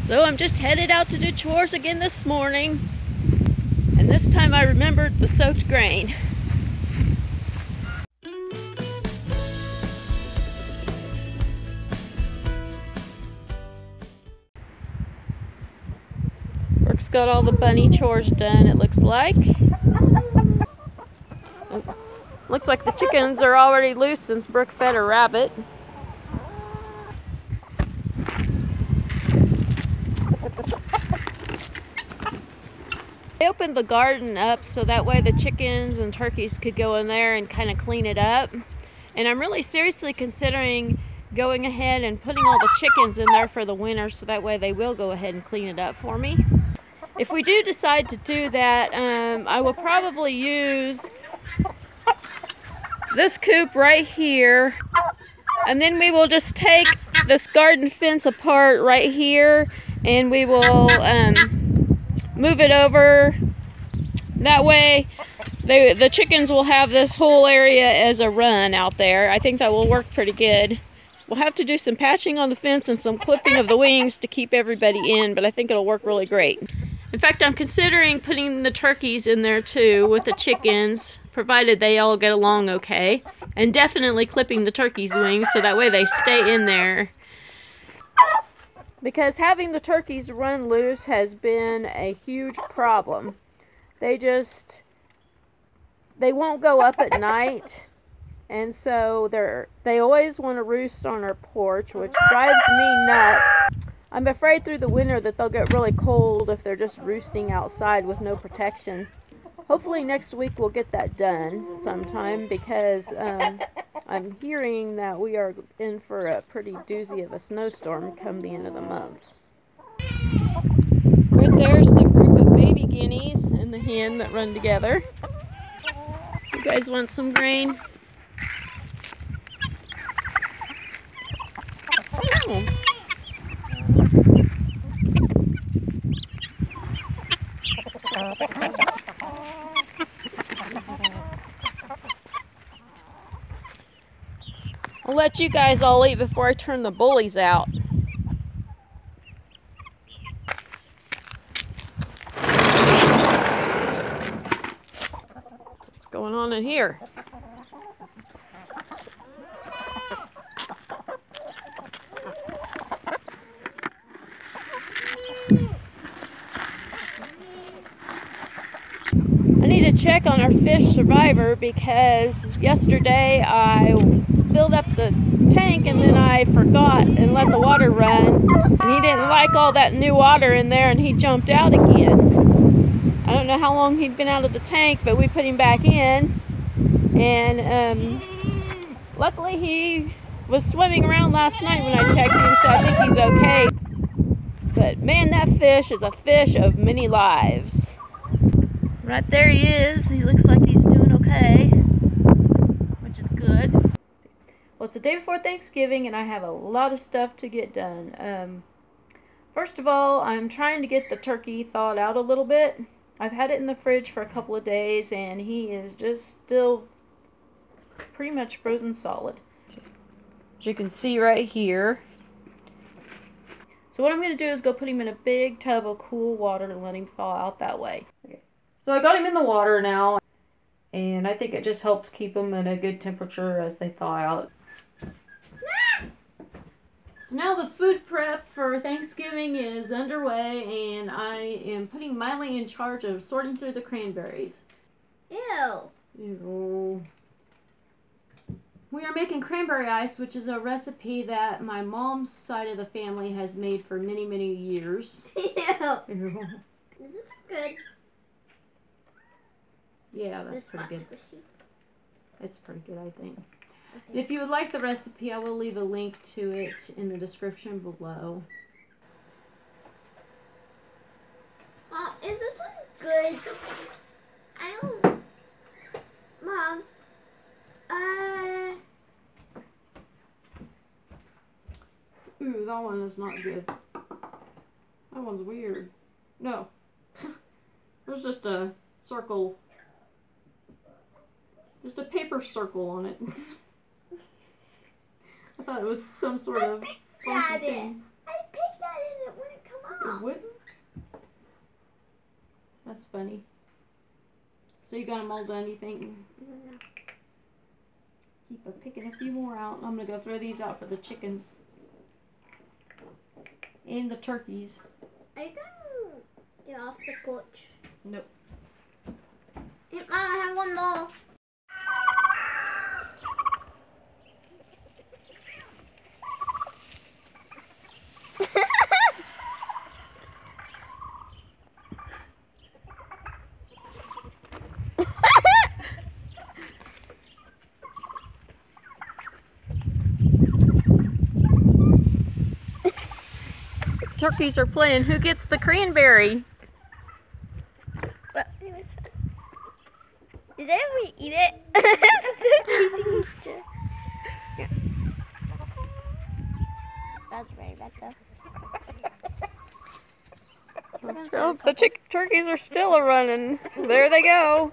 So I'm just headed out to do chores again this morning, and this time I remembered the soaked grain. Brooke's got all the bunny chores done, it looks like. Oh, looks like the chickens are already loose since Brooke fed a rabbit. I opened the garden up so that way the chickens and turkeys could go in there and kind of clean it up. And I'm really seriously considering going ahead and putting all the chickens in there for the winter so that way they will go ahead and clean it up for me. If we do decide to do that, I will probably use this coop right here, and then we will just take this garden fence apart right here and we will move it over. That way the chickens will have this whole area as a run out there. I think that will work pretty good. We'll have to do some patching on the fence and some clipping of the wings to keep everybody in, but I think it'll work really great. In fact, I'm considering putting the turkeys in there too with the chickens, provided they all get along okay. And definitely clipping the turkeys' wings so that way they stay in there. Because having the turkeys run loose has been a huge problem. They won't go up at night, and so they always want to roost on our porch, which drives me nuts. I'm afraid through the winter that they'll get really cold if they're just roosting outside with no protection. Hopefully next week we'll get that done sometime, because I'm hearing that we are in for a pretty doozy of a snowstorm come the end of the month. Right there's the group of baby guineas and the hen that run together. You guys want some grain? Oh. I'll let you guys all eat before I turn the bullies out. What's going on in here? I need to check on our fish survivor because yesterday I filled up the tank and then I forgot and let the water run, and he didn't like all that new water in there and he jumped out again. I don't know how long he'd been out of the tank, but we put him back in, and luckily he was swimming around last night when I checked him, so I think he's okay. But man, that fish is a fish of many lives. Right there he is. He looks like he's doing okay, which is good. Well, it's the day before Thanksgiving and I have a lot of stuff to get done. First of all, I'm trying to get the turkey thawed out a little bit. I've had it in the fridge for a couple of days and he is just still pretty much frozen solid. As you can see right here. So what I'm going to do is go put him in a big tub of cool water and let him thaw out that way. Okay. So I got him in the water now, and I think it just helps keep them at a good temperature as they thaw out. So now the food prep for Thanksgiving is underway, and I am putting Miley in charge of sorting through the cranberries. Ew. Ew. We are making cranberry ice, which is a recipe that my mom's side of the family has made for many, many years. Ew. Ew. Is this good? Yeah, that's pretty good. Squishy. It's pretty good, I think. Okay. If you would like the recipe, I will leave a link to it in the description below. Is this one good? I don't... Mom. Ooh, that one is not good. That one's weird. No. There's just a circle. Just a paper circle on it. I thought it was some sort of funky thing. I picked that and it wouldn't come funny. So you got them all done, you think? Yeah. Keep picking a few more out. I'm going to go throw these out for the chickens. And the turkeys. Are you going to get off the porch? Nope. Hey, Mom, I have one more. Turkeys are playing who gets the cranberry. But it was fun. Did everybody eat it? It's so cute. Yeah. That's very bad though. Oh, the turkeys are still running. There they go.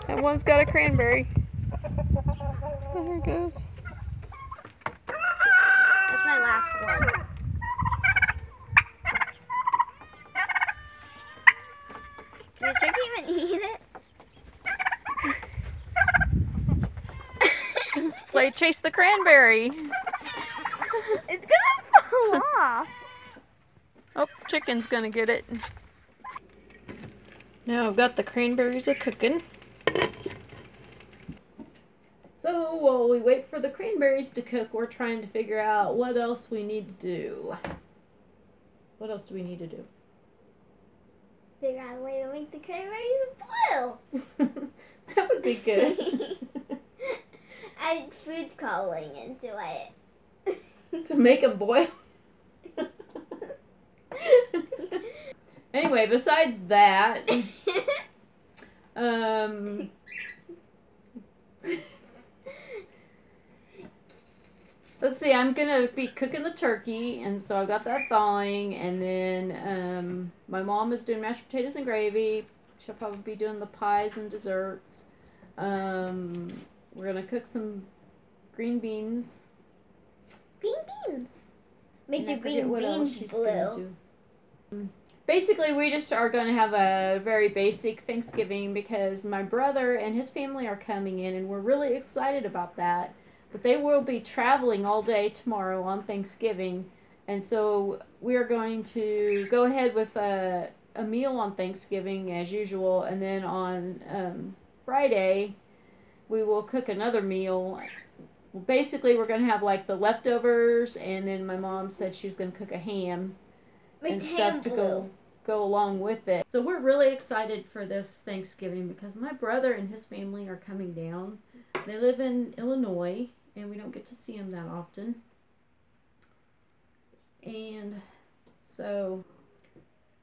And one's got a cranberry. Oh, there it goes. That's my last one. Did the turkey even eat it? Let's play chase the cranberry. It's gonna fall off. Oh, chicken's gonna get it. Now I've got the cranberries a cooking. So while we wait for the cranberries to cook, we're trying to figure out what else we need to do. What else do we need to do? Figure out a way to make the cranberries blue. That would be good. Add food coloring into it. To make them boil. Anyway, besides that, let's see, I'm gonna be cooking the turkey, and so I got that thawing, and then my mom is doing mashed potatoes and gravy. She'll probably be doing the pies and desserts. We're gonna cook some green beans. Green beans. Make And the I forget green what else beans she's gonna blue. do. Basically, we just are going to have a very basic Thanksgiving because my brother and his family are coming in, and we're really excited about that. But they will be traveling all day tomorrow on Thanksgiving, and so we are going to go ahead with a meal on Thanksgiving as usual, and then on Friday we will cook another meal. Well, basically, we're going to have like the leftovers, and then my mom said she's going to cook a ham and stuff to go along with it. So we're really excited for this Thanksgiving because my brother and his family are coming down. They live in Illinois, and we don't get to see them that often. And so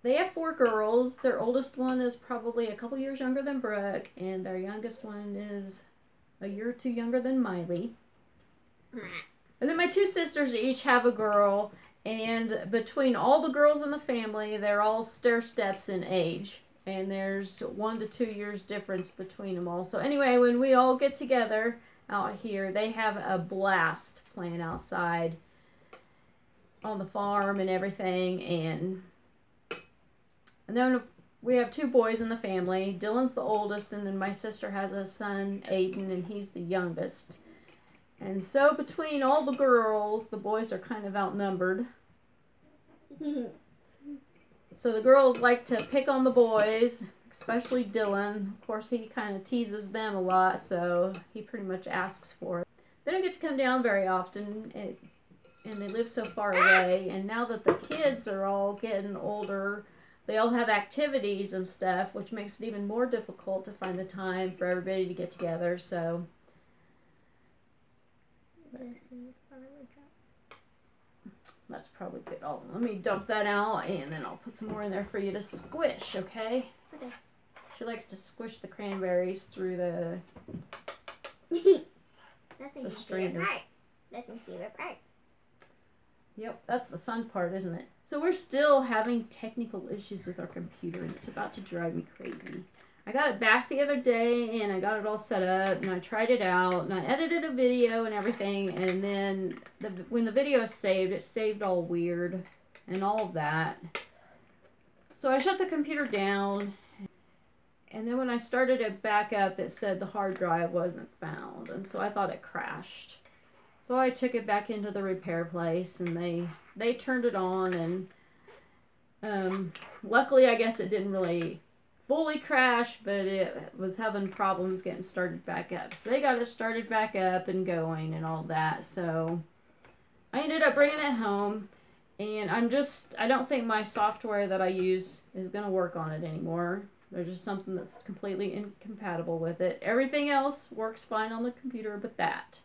they have 4 girls. Their oldest one is probably a couple years younger than Brooke, and their youngest one is a year or 2 younger than Miley. And then my 2 sisters each have a girl. And between all the girls in the family, they're all stair steps in age. And there's 1 to 2 years difference between them all. So anyway, when we all get together out here, they have a blast playing outside on the farm and everything. And then we have 2 boys in the family. Dylan's the oldest, and then my sister has a son, Aiden, and he's the youngest. And so between all the girls, the boys are kind of outnumbered. So the girls like to pick on the boys, especially Dylan. Of course, he kind of teases them a lot, so he pretty much asks for it. They don't get to come down very often, and they live so far away. And now that the kids are all getting older, they all have activities and stuff, which makes it even more difficult to find the time for everybody to get together. So that's probably good. Oh, let me dump that out, and then I'll put some more in there for you to squish, okay? Okay. She likes to squish the cranberries through the That's my strainer. favorite part. That's my favorite part. Yep, that's the fun part, isn't it? So we're still having technical issues with our computer, and it's about to drive me crazy. I got it back the other day, and I got it all set up, and I tried it out, and I edited a video and everything, and then when the video saved, it saved all weird and all of that. So I shut the computer down, And then when I started it back up, it said the hard drive wasn't found. And so I thought it crashed. So I took it back into the repair place, and they turned it on. And luckily, I guess it didn't really fully crash, but it was having problems getting started back up. So they got it started back up and going and all that. So I ended up bringing it home. And I don't think my software that I use is going to work on it anymore. There's just something that's completely incompatible with it. Everything else works fine on the computer but that.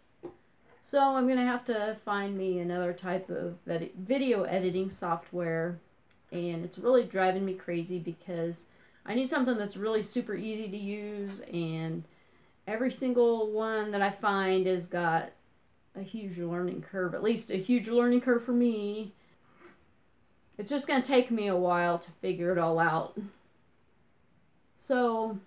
So I'm going to have to find me another type of video editing software. And it's really driving me crazy because I need something that's really super easy to use. And every single one that I find has got a huge learning curve. At least a huge learning curve for me. It's just going to take me a while to figure it all out. So,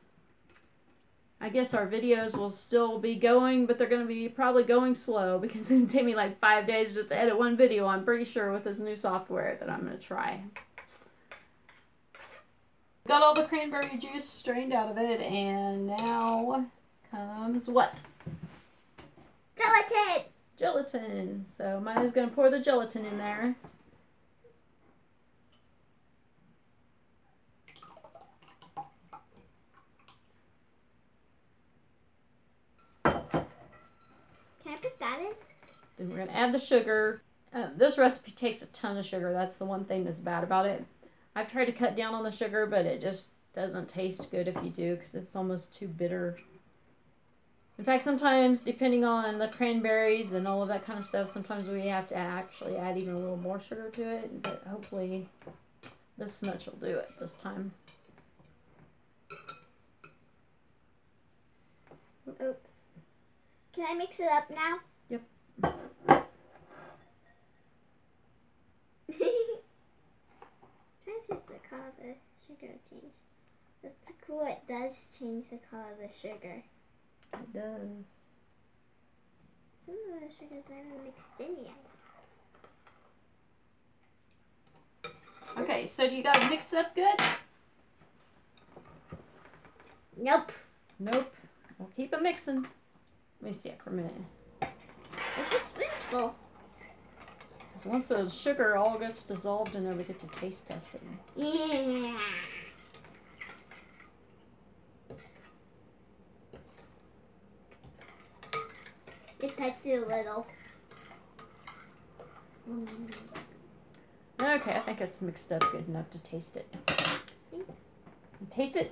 I guess our videos will still be going, but they're going to be probably going slow because it's going to take me like 5 days just to edit one video, I'm pretty sure, with this new software that I'm going to try. Got all the cranberry juice strained out of it, and now comes what? Gelatin! Gelatin. So, mine is going to pour the gelatin in there. Can I put that in? Then we're going to add the sugar. This recipe takes a ton of sugar. That's the one thing that's bad about it. I've tried to cut down on the sugar, but it just doesn't taste good if you do because it's almost too bitter. In fact, sometimes, depending on the cranberries and all of that kind of stuff, sometimes we have to actually add even a little more sugar to it. But hopefully this much will do it this time. Oops. Can I mix it up now? Yep. Trying to see if the color of the sugar change. That's cool. It does change the color of the sugar. It does. Some of the sugar's not even mixed in yet. Okay, so do you gotta mix it up good? Nope. Nope. We'll keep it mixing. Let me see it for a minute. It's a spoonful. Because once the sugar all gets dissolved in there, we get to taste test it. Yeah. It touched it a little. Okay, I think it's mixed up good enough to taste it. Taste it.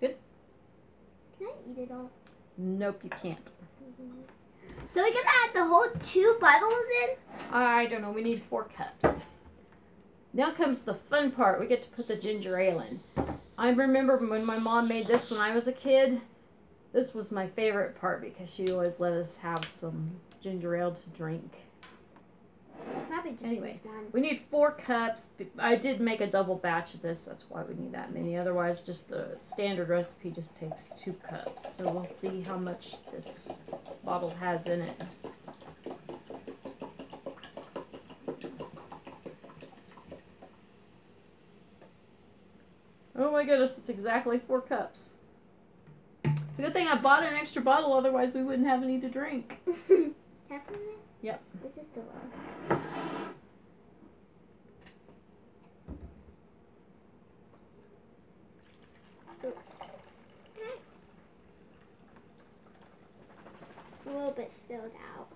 Good? Can I eat it all? Nope, you can't. So we're gonna add the whole 2 bottles in? I don't know, we need 4 cups. Now comes the fun part. We get to put the ginger ale in. I remember when my mom made this when I was a kid. This was my favorite part because she always let us have some ginger ale to drink. Probably just Anyway, one. we need 4 cups. I did make a double batch of this. That's why we need that many. Otherwise, just the standard recipe just takes 2 cups. So we'll see how much this bottle has in it. Oh my goodness, it's exactly 4 cups. It's a good thing I bought an extra bottle, otherwise we wouldn't have any to drink. Half of it? Yep. This is the one. A little bit spilled out.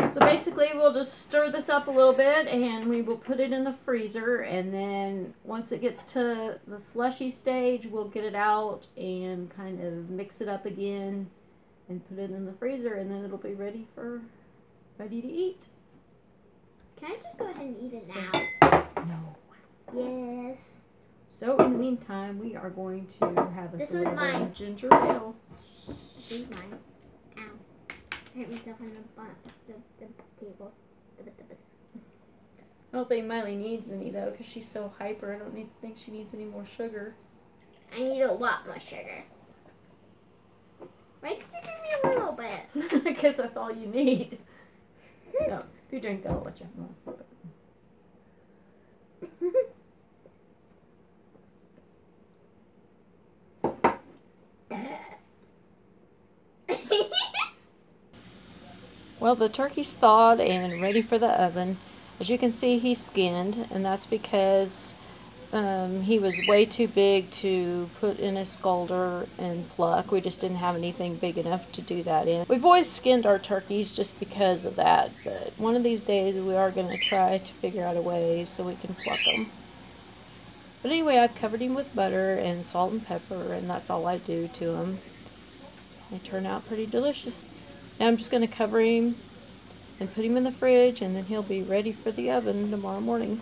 So basically we'll just stir this up a little bit and we will put it in the freezer, and then once it gets to the slushy stage we'll get it out and kind of mix it up again and put it in the freezer, and then it'll be ready to eat. Can I just go ahead and eat it So- now? No. Yes. So in the meantime we are going to have This a one's little bit mine. of ginger ale. This is mine. Ow. I hurt myself on the table. I don't think Miley needs any though because she's so hyper. I don't think she needs any more sugar. I need a lot more sugar. Why could you give me a little bit? Because that's all you need. So, if you drink that, I'll let you have more. Well, the turkey's thawed and ready for the oven. As you can see, he's skinned, and that's because he was way too big to put in a scalder and pluck. We just didn't have anything big enough to do that in. We've always skinned our turkeys just because of that, but one of these days we are going to try to figure out a way so we can pluck them. But anyway, I've covered him with butter and salt and pepper, and that's all I do to them. They turn out pretty delicious. Now I'm just going to cover him and put him in the fridge, and then he'll be ready for the oven tomorrow morning.